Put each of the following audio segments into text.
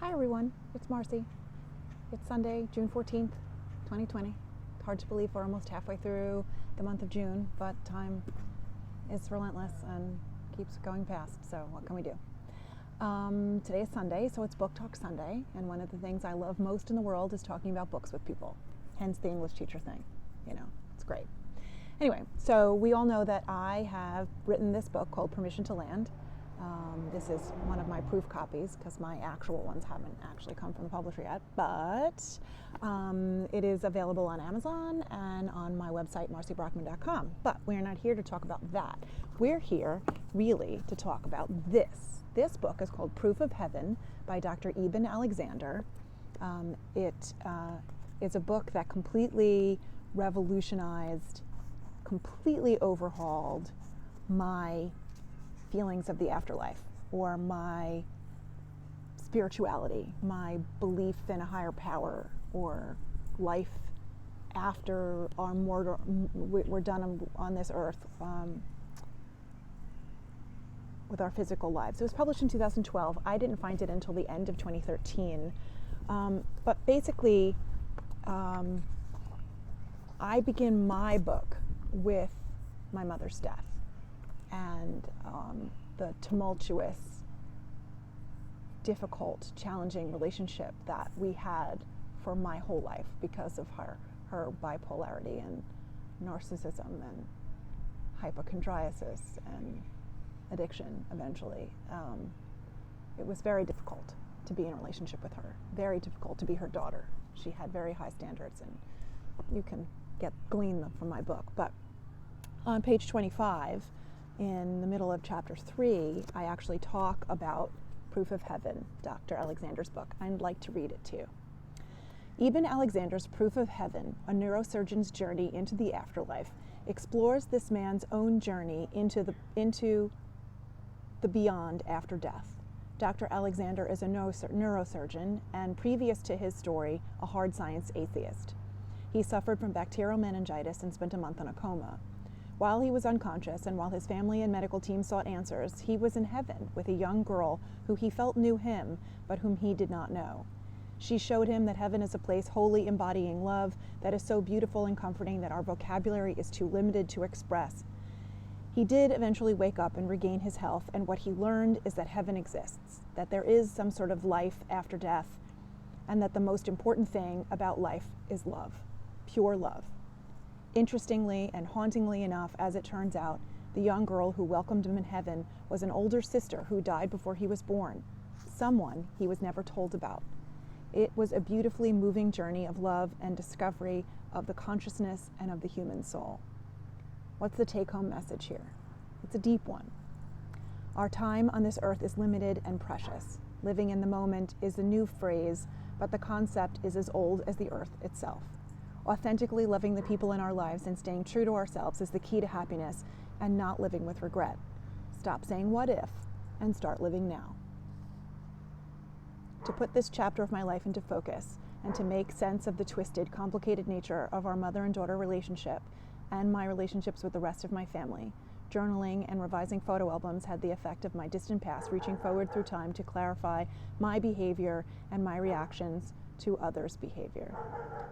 Hi everyone, it's Marcy. It's Sunday, June 14th, 2020. It's hard to believe we're almost halfway through the month of June, but time is relentless and keeps going past, so what can we do? Today is Sunday, so it's Book Talk Sunday, and one of the things I love most in the world is talking about books with people, hence the English teacher thing. It's great. Anyway, so we all know that I have written this book called Permission to Land. This is one of my proof copies because my actual ones haven't actually come from the publisher yet, but it is available on Amazon and on my website, marcybrockman.com. But we're not here to talk about that. We're here really to talk about this. This book is called Proof of Heaven by Dr. Eben Alexander. It is a book that completely revolutionized, completely overhauled my feelings of the afterlife, or my spirituality, my belief in a higher power, or life after we're done on this earth with our physical lives. It was published in 2012. I didn't find it until the end of 2013. But basically, I begin my book with my mother's death and the tumultuous, difficult, challenging relationship that we had for my whole life because of her bipolarity and narcissism and hypochondriasis and addiction eventually. It was very difficult to be in a relationship with her, very difficult to be her daughter. She had very high standards, and you can glean them from my book. But on page 25, in the middle of chapter 3, I actually talk about Proof of Heaven, Dr. Alexander's book. I'd like to read it to you. Eben Alexander's Proof of Heaven, a neurosurgeon's journey into the afterlife, explores this man's own journey into the beyond after death. Dr. Alexander is a neurosurgeon, and previous to his story, a hard science atheist. He suffered from bacterial meningitis and spent a month in a coma. While he was unconscious and while his family and medical team sought answers, he was in heaven with a young girl who he felt knew him, but whom he did not know. She showed him that heaven is a place wholly embodying love that is so beautiful and comforting that our vocabulary is too limited to express. He did eventually wake up and regain his health, and what he learned is that heaven exists, that there is some sort of life after death, and that the most important thing about life is love, pure love. Interestingly and hauntingly enough, as it turns out, the young girl who welcomed him in heaven was an older sister who died before he was born, someone he was never told about. It was a beautifully moving journey of love and discovery of the consciousness and of the human soul. What's the take-home message here? It's a deep one. Our time on this earth is limited and precious. Living in the moment is a new phrase, but the concept is as old as the earth itself. Authentically loving the people in our lives and staying true to ourselves is the key to happiness and not living with regret. Stop saying what if and start living now. To put this chapter of my life into focus and to make sense of the twisted, complicated nature of our mother and daughter relationship and my relationships with the rest of my family, journaling and revising photo albums had the effect of my distant past reaching forward through time to clarify my behavior and my reactions to others' behavior.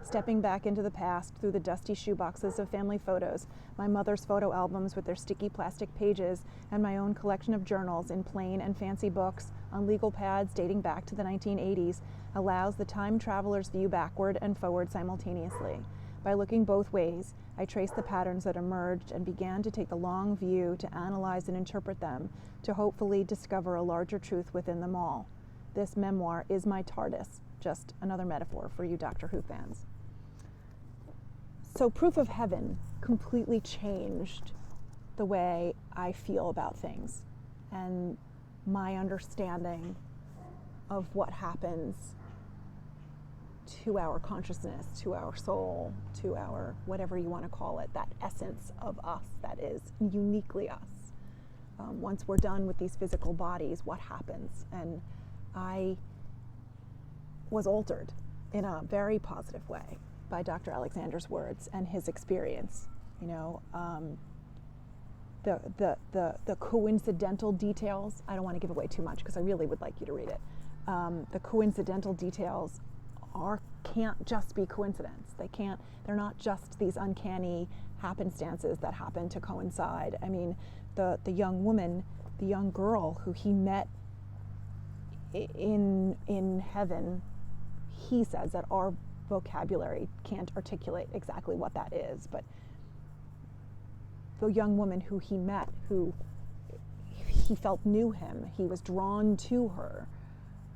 Stepping back into the past through the dusty shoeboxes of family photos, my mother's photo albums with their sticky plastic pages, and my own collection of journals in plain and fancy books on legal pads dating back to the 1980s allows the time traveler's view backward and forward simultaneously. By looking both ways, I traced the patterns that emerged and began to take the long view to analyze and interpret them, to hopefully discover a larger truth within them all. This memoir is my TARDIS, just another metaphor for you Doctor Who fans. So Proof of Heaven completely changed the way I feel about things and my understanding of what happens to our consciousness, to our soul, to our whatever you want to call it, that essence of us that is uniquely us. Once we're done with these physical bodies, what happens? And I was altered in a very positive way by Dr. Alexander's words and his experience. The coincidental details, I don't want to give away too much because I really would like you to read it. the coincidental details can't just be coincidence. They're not just these uncanny happenstances that happen to coincide. I mean, the young woman, the young girl who he met in heaven, he says that our vocabulary can't articulate exactly what that is, but the young woman who he met, who he felt knew him, he was drawn to her,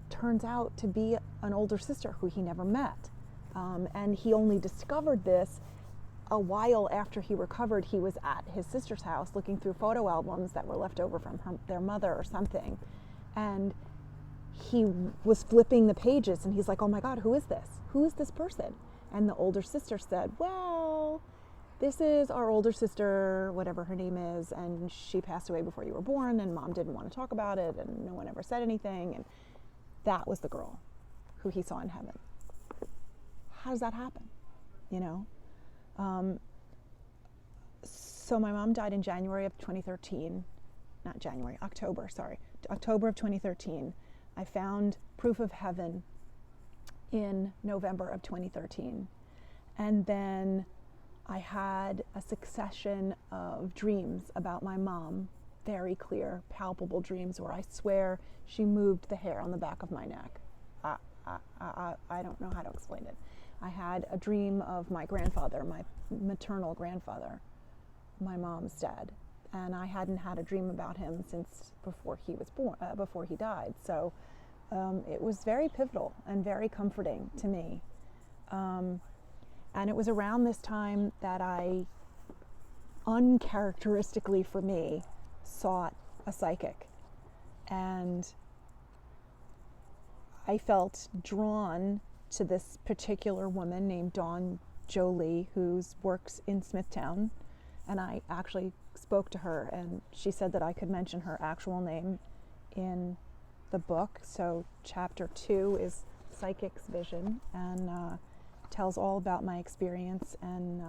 turns out to be an older sister who he never met. And he only discovered this a while after he recovered. He was at his sister's house looking through photo albums that were left over from their mother or something. And he was flipping the pages and he's like, oh my God, who is this? Who is this person? And the older sister said, well, this is our older sister, whatever her name is, and she passed away before you were born, and Mom didn't want to talk about it, and no one ever said anything. And that was the girl who he saw in heaven. How does that happen? You know? So my mom died in January of 2013. Not January, October, sorry. October of 2013. I found proof of heaven in November of 2013. And then I had a succession of dreams about my mom, very clear, palpable dreams where I swear she moved the hair on the back of my neck. I don't know how to explain it. I had a dream of my grandfather, my maternal grandfather, my mom's dad, and I hadn't had a dream about him since before he was born, before he died. So it was very pivotal and very comforting to me. And it was around this time that I, uncharacteristically for me, sought a psychic. And I felt drawn to this particular woman named Dawn Jolie, who works in Smithtown. And I actually spoke to her, and she said that I could mention her actual name in the book. So chapter 2 is Psychic's Vision, and tells all about my experience, and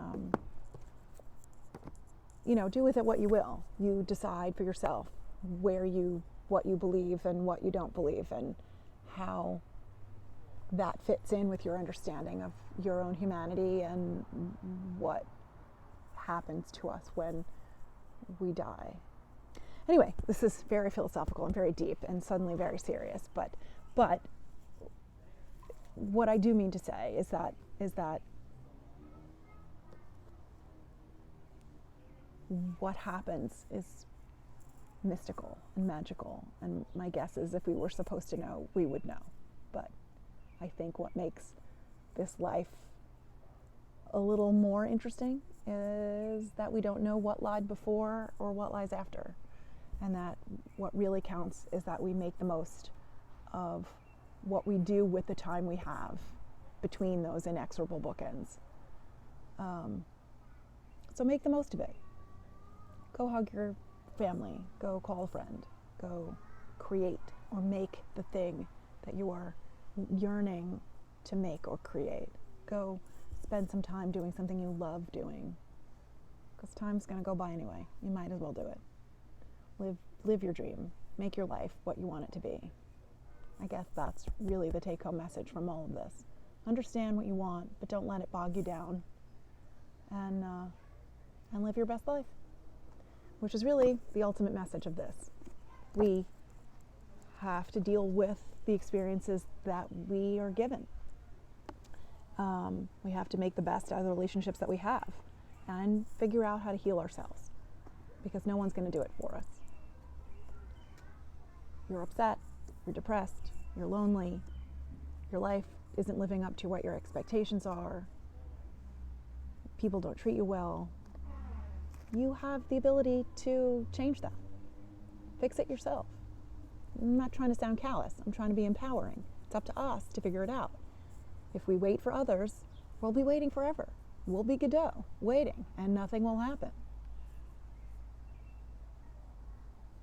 you know, do with it what you will. You decide for yourself what you believe and what you don't believe, and how that fits in with your understanding of your own humanity and what happens to us when we die. Anyway, this is very philosophical and very deep and suddenly very serious, but what I do mean to say is that what happens is mystical and magical, and my guess is if we were supposed to know, we would know. But I think what makes this life a little more interesting is that we don't know what lied before or what lies after, and that what really counts is that we make the most of what we do with the time we have between those inexorable bookends. So make the most of it. Go hug your family, go call a friend, go create or make the thing that you are yearning to make or create. Go spend some time doing something you love doing, because time's going to go by anyway. You might as well do it. Live your dream. Make your life what you want it to be. I guess that's really the take-home message from all of this. Understand what you want, but don't let it bog you down, and live your best life, which is really the ultimate message of this. We have to deal with the experiences that we are given. We have to make the best out of the relationships that we have and figure out how to heal ourselves, because no one's going to do it for us. You're upset, you're depressed, you're lonely, your life isn't living up to what your expectations are, people don't treat you well. You have the ability to change that. Fix it yourself. I'm not trying to sound callous. I'm trying to be empowering. It's up to us to figure it out. If we wait for others, we'll be waiting forever. We'll be Godot, waiting, and nothing will happen.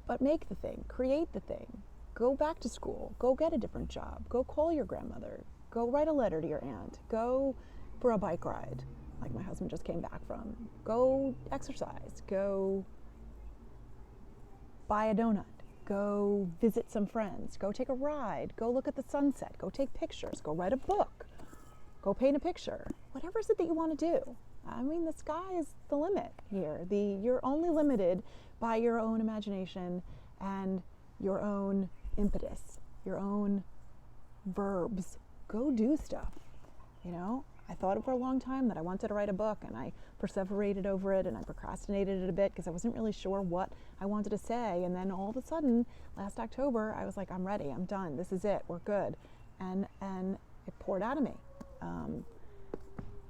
But make the thing, create the thing. Go back to school, go get a different job, go call your grandmother, go write a letter to your aunt, go for a bike ride, like my husband just came back from. Go exercise, go buy a donut, go visit some friends, go take a ride, go look at the sunset, go take pictures, go write a book, go paint a picture, whatever is it that you want to do. I mean, the sky is the limit here. You're only limited by your own imagination and your own impetus, your own verbs. Go do stuff, you know? I thought for a long time that I wanted to write a book, and I perseverated over it, and I procrastinated it a bit because I wasn't really sure what I wanted to say. And then all of a sudden, last October, I was like, I'm ready, I'm done, this is it, we're good. And it poured out of me.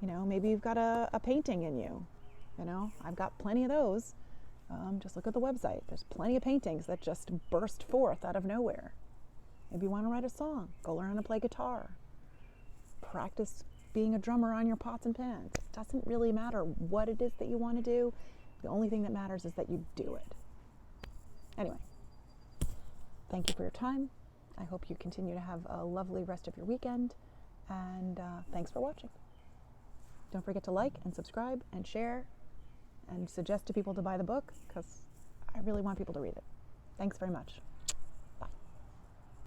You know, maybe you've got a painting in you. You know, I've got plenty of those. Just look at the website. There's plenty of paintings that just burst forth out of nowhere. Maybe you want to write a song. Go learn how to play guitar. Practice being a drummer on your pots and pans. It doesn't really matter what it is that you want to do. The only thing that matters is that you do it. Anyway, thank you for your time. I hope you continue to have a lovely rest of your weekend. And thanks for watching. Don't forget to like and subscribe and share and suggest to people to buy the book, because I really want people to read it. Thanks very much.